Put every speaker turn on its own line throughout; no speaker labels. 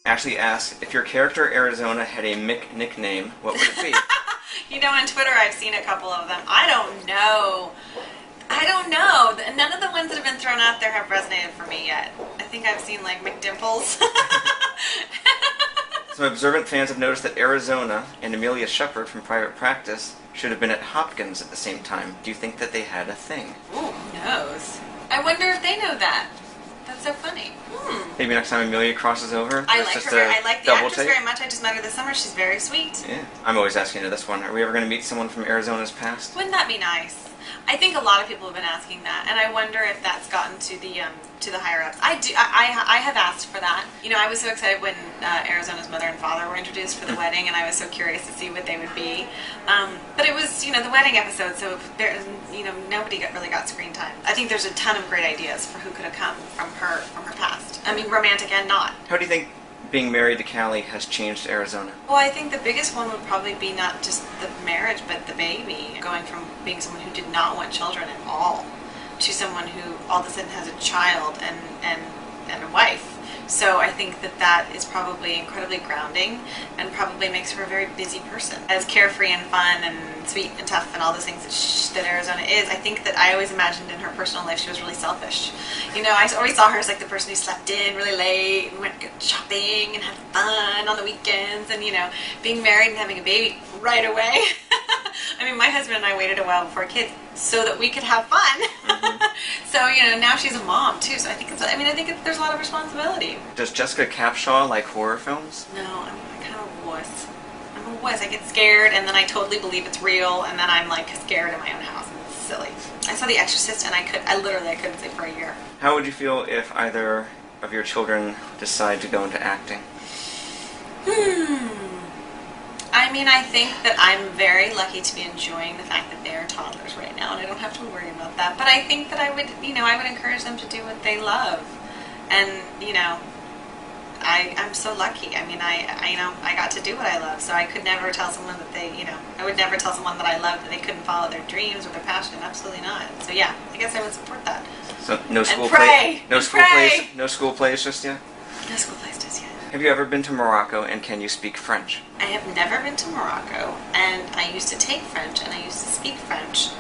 Ashley asks, if your character Arizona had a Mick nickname, what would it be?
You know, on Twitter I've seen a couple of them. I don't know. None of the ones that have been thrown out there have resonated for me yet. I think I've seen like McDimples.
Some observant fans have noticed that Arizona and Amelia Shepherd from Private Practice should have been at Hopkins at the same time. Do you think that they had a thing?
Ooh, who knows? I wonder if they know that. That's so funny.
Maybe next time Amelia crosses over.
I like her. I like the actress very much. I just met her this summer. She's very sweet.
Yeah. I'm always asking her this one. Are we ever going to meet someone from Arizona's past?
Wouldn't that be nice? I think a lot of people have been asking that, and I wonder if that's gotten to the higher ups. I have asked for that. You know, I was so excited when Arizona's mother and father were introduced for the wedding, and I was so curious to see what they would be. But it was, you know, the wedding episode, so there, you know, nobody really got screen time. I think there's a ton of great ideas for who could have come from her past. I mean, romantic and not.
How do you think being married to Callie has changed Arizona?
Well, I think the biggest one would probably be not just the marriage, but the baby. Going from being someone who did not want children at all to someone who all of a sudden has a child and a wife. So I think that is probably incredibly grounding and probably makes her a very busy person. As carefree and fun and sweet and tough and all those things that Arizona is, I think that I always imagined in her personal life she was really selfish. You know, I always saw her as like the person who slept in really late and went shopping and had fun on the weekends, and, you know, being married and having a baby right away. I mean, my husband and I waited a while before kids so that we could have fun. So, you know, now she's a mom too. So I think there's a lot of responsibility.
Does Jessica Capshaw like horror films?
No, I'm kind of a wuss. I'm a wuss. I get scared, and then I totally believe it's real, and then I'm like scared in my own house. It's silly. I saw The Exorcist, and I couldn't sleep for a year.
How would you feel if either of your children decide to go into acting?
I mean, I think that I'm very lucky to be enjoying the fact that they're toddlers right now, and I don't have to worry about that. But I think that I would encourage them to do what they love. And, you know, I'm so lucky. I mean, I got to do what I love, so I could never tell someone that I would never tell someone that I loved that they couldn't follow their dreams or their passion. Absolutely not. So yeah, I guess I would support that.
So no school
plays?
No school plays just yet?
No school plays just yet.
Have you ever been to Morocco, and can you speak French?
I have never been to Morocco, and I used to take French, and I used to speak French,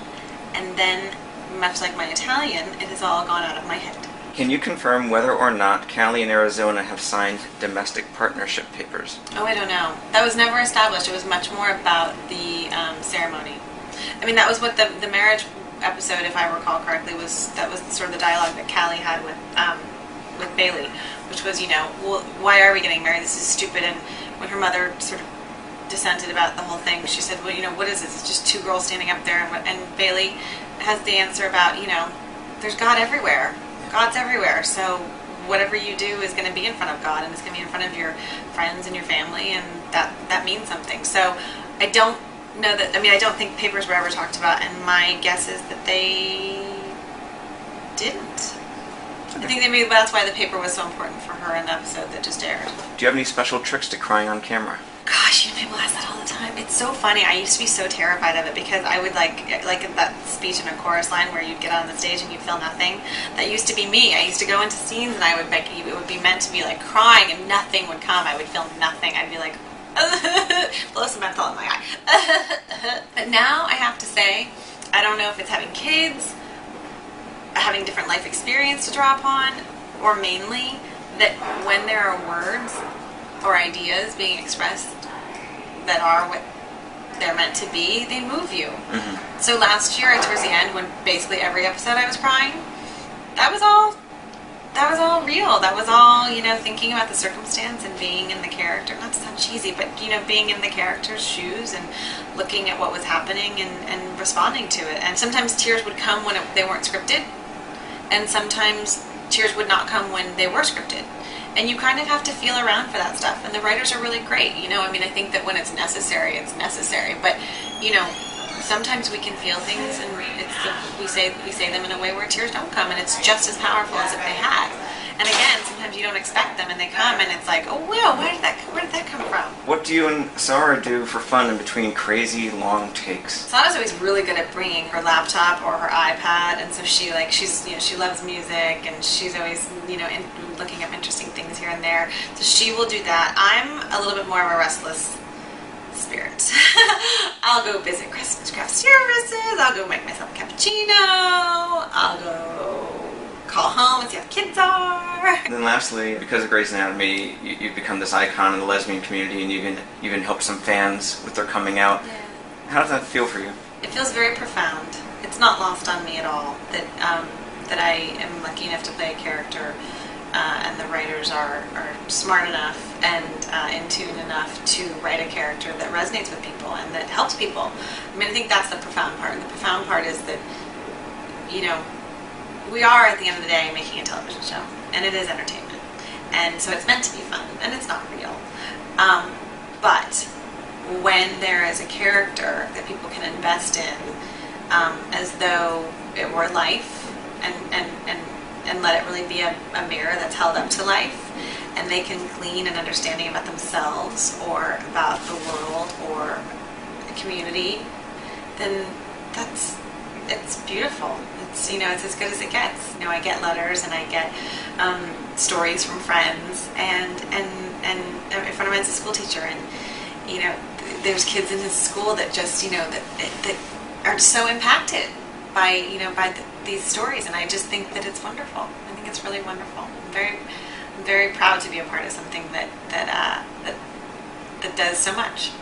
and then, much like my Italian, it has all gone out of my head.
Can you confirm whether or not Callie and Arizona have signed domestic partnership papers?
Oh, I don't know. That was never established. It was much more about the ceremony. I mean, that was what the marriage episode, if I recall correctly, that was sort of the dialogue that Callie had with Bailey, which was, you know, well, why are we getting married? This is stupid. And when her mother sort of dissented about the whole thing, she said, well, you know, what is this? It's just two girls standing up there. And Bailey has the answer about, you know, there's God everywhere. God's everywhere. So whatever you do is going to be in front of God, and it's going to be in front of your friends and your family, and that means something. So I don't know that, I mean, I don't think papers were ever talked about, and my guess is that they didn't. I think maybe that's why the paper was so important for her in the episode that just aired.
Do you have any special tricks to crying on camera?
Gosh, you know, people ask that all the time. It's so funny. I used to be so terrified of it because I would like that speech in a chorus line where you'd get on the stage and you feel nothing. That used to be me. I used to go into scenes and I would it would be meant to be like crying and nothing would come. I would feel nothing. I'd be like, blow some menthol in my eye. But now I have to say, I don't know if it's having kids, having different life experience to draw upon, or mainly that when there are words or ideas being expressed that are what they're meant to be, they move you. So last year, towards the end, when basically every episode I was crying, that was all real. That was all, you know, thinking about the circumstance and being in the character. Not to sound cheesy, but, you know, being in the character's shoes and looking at what was happening and responding to it. And sometimes tears would come when they weren't scripted, and sometimes tears would not come when they were scripted. And you kind of have to feel around for that stuff. And the writers are really great, you know. I mean, I think that when it's necessary, it's necessary. But, you know, sometimes we can feel things, and we say them in a way where tears don't come, and it's just as powerful as if they had. And again, sometimes you don't expect them, and they come, and it's like, oh wow, where did that come from?
What do you and Sarah do for fun in between crazy long takes?
Sana's always really good at bringing her laptop or her iPad, and so she loves music, and she's always looking up interesting things here and there. So she will do that. I'm a little bit more of a restless spirit. I'll go visit Christmas craft services. I'll go make myself a cappuccino. I'll go call home and see how the kids are.
And then lastly, because of Grey's Anatomy, you've become this icon in the lesbian community, and you even helped some fans with their coming out.
Yeah.
How does that feel for you?
It feels very profound. It's not lost on me at all that I am lucky enough to play a character, and the writers are smart enough and in tune enough to write a character that resonates with people and that helps people. I mean, I think that's the profound part. And the profound part is that, we are, at the end of the day, making a television show, and it is entertainment. And so it's meant to be fun, and it's not real. But when there is a character that people can invest in as though it were life, and let it really be a mirror that's held up to life, and they can glean an understanding about themselves or about the world or the community, then it's beautiful. It's it's as good as it gets. I get letters and I get stories from friends, and a friend of mine's a school teacher, and there's kids in his school that just that are so impacted by these stories, and I just think that it's wonderful. I think it's really wonderful. I'm very proud to be a part of something that does so much.